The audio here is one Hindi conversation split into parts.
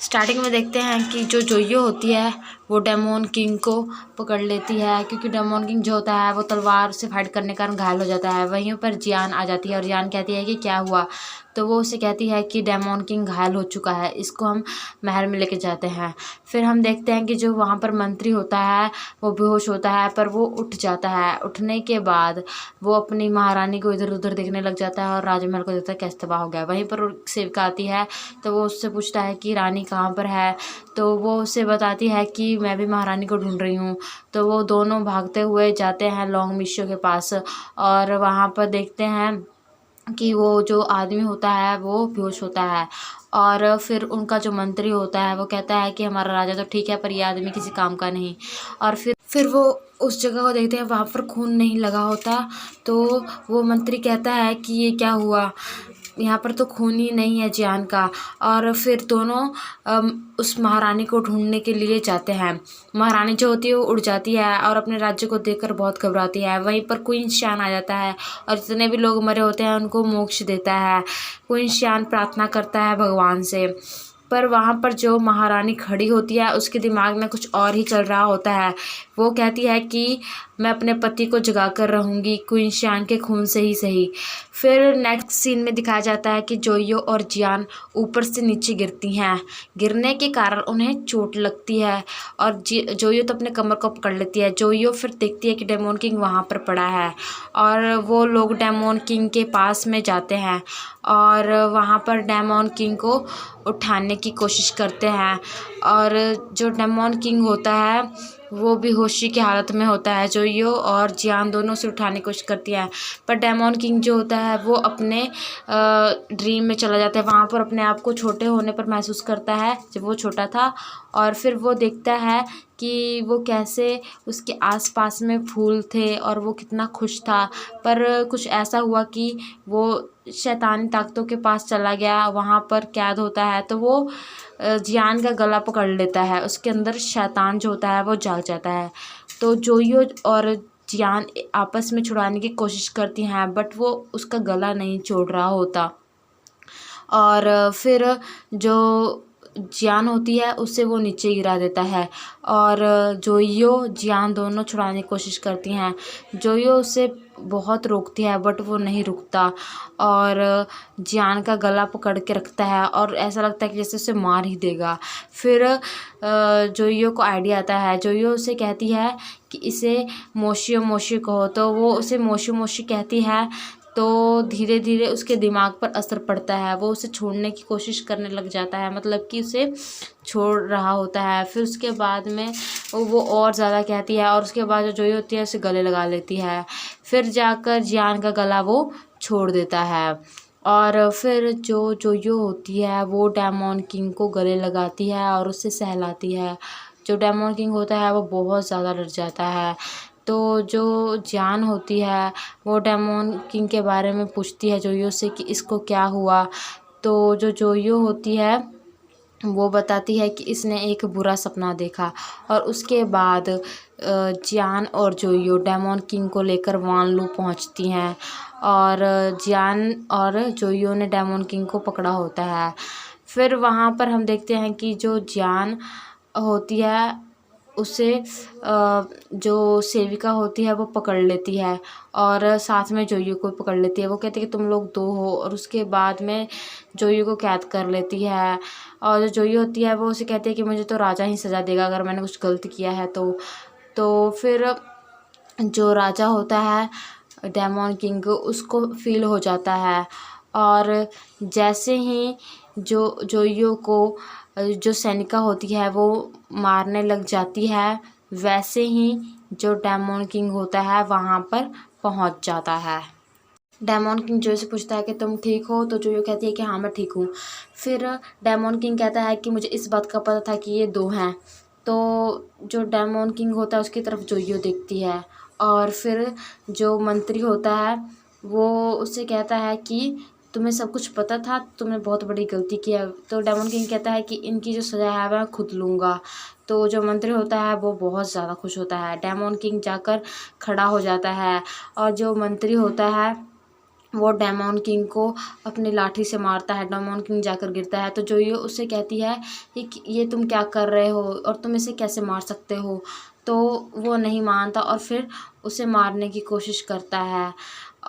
स्टार्टिंग में देखते हैं कि जो जोयो होती है वो डेमोन किंग को पकड़ लेती है, क्योंकि डेमोन किंग जो होता है वो तलवार से फाइट करने के कारण घायल हो जाता है। वहीं पर जियान आ जाती है और जियान कहती है कि क्या हुआ, तो वो उसे कहती है कि डेमोन किंग घायल हो चुका है, इसको हम महल में लेके जाते हैं। फिर हम देखते हैं कि जो वहाँ पर मंत्री होता है वो बेहोश होता है, पर वो उठ जाता है। उठने के बाद वो अपनी महारानी को इधर उधर देखने लग जाता है और राजमहल को देखता है कैसे तबाह हो गया। वहीं पर सेविका आती है तो वो उससे पूछता है कि रानी कहाँ पर है, तो वो उसे बताती है कि मैं भी महारानी को ढूंढ रही हूँ। तो वो दोनों भागते हुए जाते हैं लॉन्ग मिशो के पास और वहाँ पर देखते हैं कि वो जो आदमी होता है वो बेहोश होता है। और फिर उनका जो मंत्री होता है वो कहता है कि हमारा राजा तो ठीक है पर ये आदमी किसी काम का नहीं। और फिर वो उस जगह को देखते हैं, वहाँ पर खून नहीं लगा होता। तो वो मंत्री कहता है कि ये क्या हुआ, यहाँ पर तो खून ही नहीं है जियान का। और फिर दोनों उस महारानी को ढूंढने के लिए जाते हैं। महारानी जो होती है वो उड़ जाती है और अपने राज्य को देखकर बहुत घबराती है। वहीं पर क्वीन शान आ जाता है और जितने भी लोग मरे होते हैं उनको मोक्ष देता है। क्वीन शान प्रार्थना करता है भगवान से, पर वहाँ पर जो महारानी खड़ी होती है उसके दिमाग में कुछ और ही चल रहा होता है। वो कहती है कि मैं अपने पति को जगा कर रहूँगी क्वीन शान के खून से ही सही। फिर नेक्स्ट सीन में दिखाया जाता है कि जोयो और जियान ऊपर से नीचे गिरती हैं। गिरने के कारण उन्हें चोट लगती है और जोयो तो अपने कमर को पकड़ लेती है। जोयो फिर देखती है कि डेमोन किंग वहाँ पर पड़ा है और वो लोग डेमोन किंग के पास में जाते हैं और वहाँ पर डेमोन किंग को उठाने की कोशिश करते हैं। और जो डेमोन किंग होता है वो बेहोशी की हालत में होता है। जोयो और जियान दोनों से उठाने की कोशिश करती है, पर डेमोन किंग जो होता है वो अपने ड्रीम में चला जाता है। वहाँ पर अपने आप को छोटे होने पर महसूस करता है जब वो छोटा था। और फिर वो देखता है कि वो कैसे उसके आसपास में फूल थे और वो कितना खुश था, पर कुछ ऐसा हुआ कि वो शैतानी ताकतों के पास चला गया, वहाँ पर कैद होता है। तो वो जियान का गला पकड़ लेता है, उसके अंदर शैतान जो होता है वो जाग जाता है। तो जोयो और जियान आपस में छुड़ाने की कोशिश करती हैं, बट वो उसका गला नहीं छोड़ रहा होता। और फिर जो जियान होती है उससे वो नीचे गिरा देता है और जोयो जियान दोनों छुड़ाने की कोशिश करती हैं। जोयो उसे बहुत रोकती है बट वो नहीं रुकता और जियान का गला पकड़ के रखता है और ऐसा लगता है कि जैसे उसे मार ही देगा। फिर जोयो को आइडिया आता है। जोयो उसे कहती है कि इसे मोशियो मोशियो कहो, तो वो उसे मोशियो मोशियो कहती है। तो धीरे धीरे उसके दिमाग पर असर पड़ता है, वो उसे छोड़ने की कोशिश करने लग जाता है, मतलब कि उसे छोड़ रहा होता है। फिर उसके बाद में वो और ज़्यादा कहती है और उसके बाद जो जोई होती है उसे गले लगा लेती है। फिर जाकर जियान का गला वो छोड़ देता है और फिर जो जोयो होती है वो डेमोन किंग को गले लगाती है और उससे सहलाती है। जो डेमोन किंग होता है वो बहुत ज़्यादा डर जाता है। तो जो जियान होती है वो डेमोन किंग के बारे में पूछती है जोयो से कि इसको क्या हुआ। तो जो जोयो होती है वो बताती है कि इसने एक बुरा सपना देखा और उसके बाद जियान और जोयो डेमोन किंग को लेकर वानलू पहुंचती हैं और जियान और जोयो ने डेमोन किंग को पकड़ा होता है। फिर वहाँ पर हम देखते हैं कि जो जियान होती है उसे जो सेविका होती है वो पकड़ लेती है और साथ में जोयो को पकड़ लेती है। वो कहती है कि तुम लोग दो हो और उसके बाद में जोयो को कैद कर लेती है। और जो जोयो होती है वो उसे कहती है कि मुझे तो राजा ही सज़ा देगा अगर मैंने कुछ गलत किया है तो फिर जो राजा होता है डेमोन किंग उसको फील हो जाता है और जैसे ही जो जोयो को जो सैनिका होती है वो मारने लग जाती है, वैसे ही जो डेमोन किंग होता है वहाँ पर पहुँच जाता है। डेमोन किंग जोयो से पूछता है कि तुम ठीक हो, तो जोयो कहती है कि हाँ मैं ठीक हूँ। फिर डेमोन किंग कहता है कि मुझे इस बात का पता था कि ये दो हैं। तो जो डेमोन किंग होता है उसकी तरफ जोयो देखती है और फिर जो मंत्री होता है वो उससे कहता है कि तुम्हें सब कुछ पता था, तुमने बहुत बड़ी गलती की है। तो डेमोन किंग कहता है कि इनकी जो सज़ा है मैं खुद लूँगा। तो जो मंत्री होता है वो बहुत ज़्यादा खुश होता है। डेमोन किंग जाकर खड़ा हो जाता है और जो मंत्री होता है वो डेमोन किंग को अपनी लाठी से मारता है। डेमोन किंग जाकर गिरता है तो जोयो उससे कहती है कि ये तुम क्या कर रहे हो और तुम इसे कैसे मार सकते हो। तो वो नहीं मानता और फिर उसे मारने की कोशिश करता है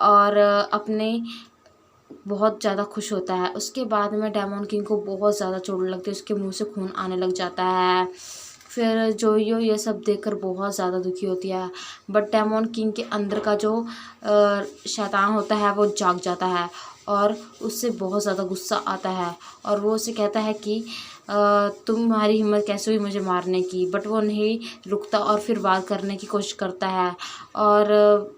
और अपने बहुत ज़्यादा खुश होता है। उसके बाद में डेमोन किंग को बहुत ज़्यादा चोट लगती है, उसके मुंह से खून आने लग जाता है। फिर जोयो ये सब देखकर बहुत ज़्यादा दुखी होती है, बट डेमोन किंग के अंदर का जो शैतान होता है वो जाग जाता है और उससे बहुत ज़्यादा गुस्सा आता है और वो उसे कहता है कि तुम्हारी हिम्मत कैसे हुई मुझे मारने की। बट वो नहीं रुकता और फिर वार करने की कोशिश करता है और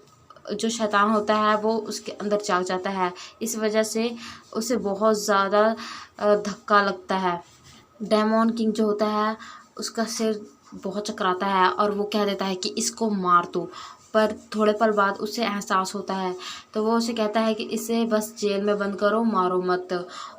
जो शैतान होता है वो उसके अंदर जाग जाता है। इस वजह से उसे बहुत ज़्यादा धक्का लगता है। डेमोन किंग जो होता है उसका सिर बहुत चकराता है और वो कह देता है कि इसको मार दो। पर थोड़े पल बाद उसे एहसास होता है तो वो उसे कहता है कि इसे बस जेल में बंद करो, मारो मत।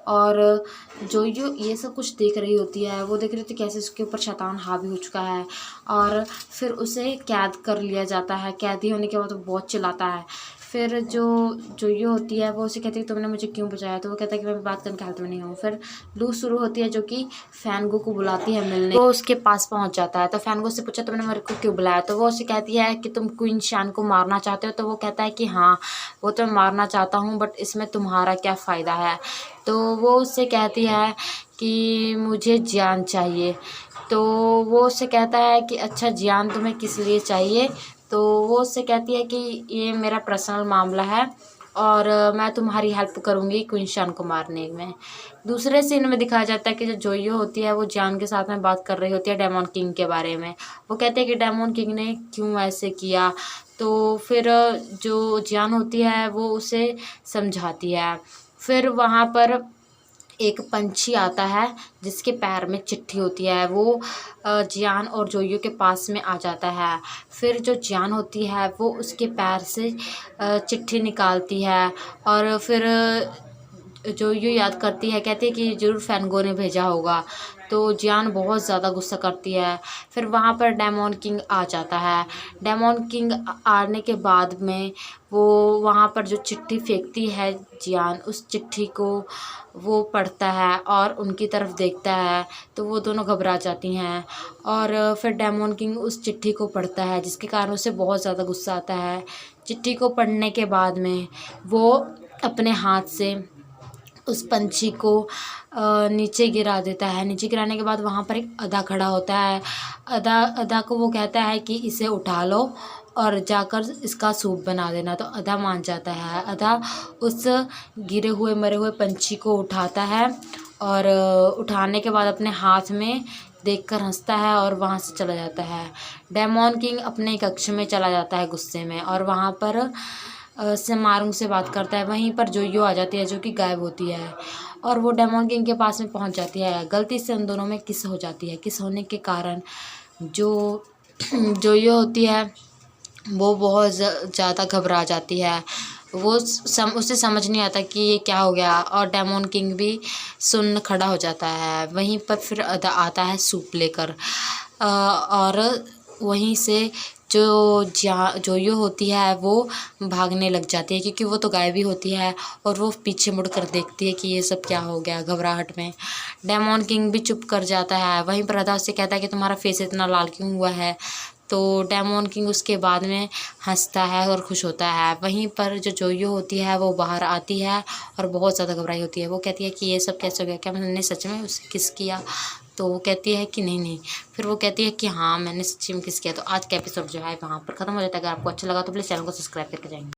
और जो ये सब कुछ देख रही होती है, वो देख रही थी कैसे उसके ऊपर शैतान हावी हो चुका है और फिर उसे कैद कर लिया जाता है। कैदी होने के बाद वो बहुत चिल्लाता है। फिर जो ये होती है वो उसे कहती है तुमने मुझे क्यों बचाया। तो वो कहता है कि मैं बात करने की हालत में नहीं हूँ। फिर लूट शुरू होती है जो कि फैनगो को बुलाती है मिलने। वो उसके पास पहुंच जाता है तो फैनगो से पूछा तुमने मेरे को क्यों बुलाया। तो वो उसे कहती है कि तुम क्वीन शान को मारना चाहते हो। तो वो कहता है कि हाँ वो तो मैं मारना चाहता हूँ, बट इसमें तुम्हारा क्या फ़ायदा है। तो वो उससे कहती है कि मुझे जान चाहिए। तो वो उससे कहता है कि अच्छा जान तुम्हें किस लिए चाहिए। तो वो उससे कहती है कि ये मेरा पर्सनल मामला है और मैं तुम्हारी हेल्प करूँगी क्वीन शान को मारने में। दूसरे सीन में दिखाया जाता है कि जो जोयो होती है वो जान के साथ में बात कर रही होती है डेमोन किंग के बारे में। वो कहते हैं कि डेमोन किंग ने क्यों ऐसे किया। तो फिर जो जान होती है वो उसे समझाती है। फिर वहाँ पर एक पंछी आता है जिसके पैर में चिट्ठी होती है। वो जियान और जोयो के पास में आ जाता है। फिर जो जियान होती है वो उसके पैर से चिट्ठी निकालती है और फिर जोयो याद करती है, कहती है कि ज़रूर फैनगो ने भेजा होगा। तो जियान बहुत ज़्यादा गुस्सा करती है। फिर वहाँ पर डेमोन किंग आ जाता है। डेमोन किंग आने के बाद में वो वहाँ पर जो चिट्ठी फेंकती है जियान, उस चिट्ठी को वो पढ़ता है और उनकी तरफ देखता है तो वो दोनों घबरा जाती हैं। और फिर डेमोन किंग उस चिट्ठी को पढ़ता है जिसके कारण उसे बहुत ज़्यादा गुस्सा आता है। चिट्ठी को पढ़ने के बाद में वो अपने हाथ से उस पंछी को नीचे गिरा देता है। नीचे गिराने के बाद वहाँ पर एक अधा खड़ा होता है। अधा को वो कहता है कि इसे उठा लो और जाकर इसका सूप बना देना। तो अधा मान जाता है। अधा उस गिरे हुए मरे हुए पंछी को उठाता है और उठाने के बाद अपने हाथ में देखकर हंसता है और वहाँ से चला जाता है। डेमोन किंग अपने कक्ष में चला जाता है गुस्से में और वहाँ पर सेमारुंग से बात करता है। वहीं पर जोयो आ जाती है जो कि गायब होती है और वो डेमोन किंग के पास में पहुंच जाती है। गलती से उन दोनों में किस हो जाती है। किस होने के कारण जो जोयो होती है वो बहुत ज़्यादा घबरा जाती है। वो उसे समझ नहीं आता कि ये क्या हो गया और डेमोन किंग भी सुन्न खड़ा हो जाता है। वहीं पर फिर आता है सूप लेकर और वहीं से जोयो होती है वो भागने लग जाती है क्योंकि वो तो गायब ही होती है और वो पीछे मुड़कर देखती है कि ये सब क्या हो गया। घबराहट में डेमोन किंग भी चुप कर जाता है। वहीं पर राधा उससे कहता है कि तुम्हारा फेस इतना लाल क्यों हुआ है। तो डेमोन किंग उसके बाद में हंसता है और खुश होता है। वहीं पर जो जोयो होती है वो बाहर आती है और बहुत ज़्यादा घबराई होती है। वो कहती है कि ये सब कैसे हो गया, क्या मैंने सच में उसे किस किया। तो वो कहती है कि नहीं। फिर वो कहती है कि हाँ मैंने सच्ची में किस किया। तो आज का एपिसोड जो है वहाँ पर ख़त्म हो जाता है। अगर आपको अच्छा लगा तो प्लीज़ चैनल को सब्सक्राइब करके जाएंगे।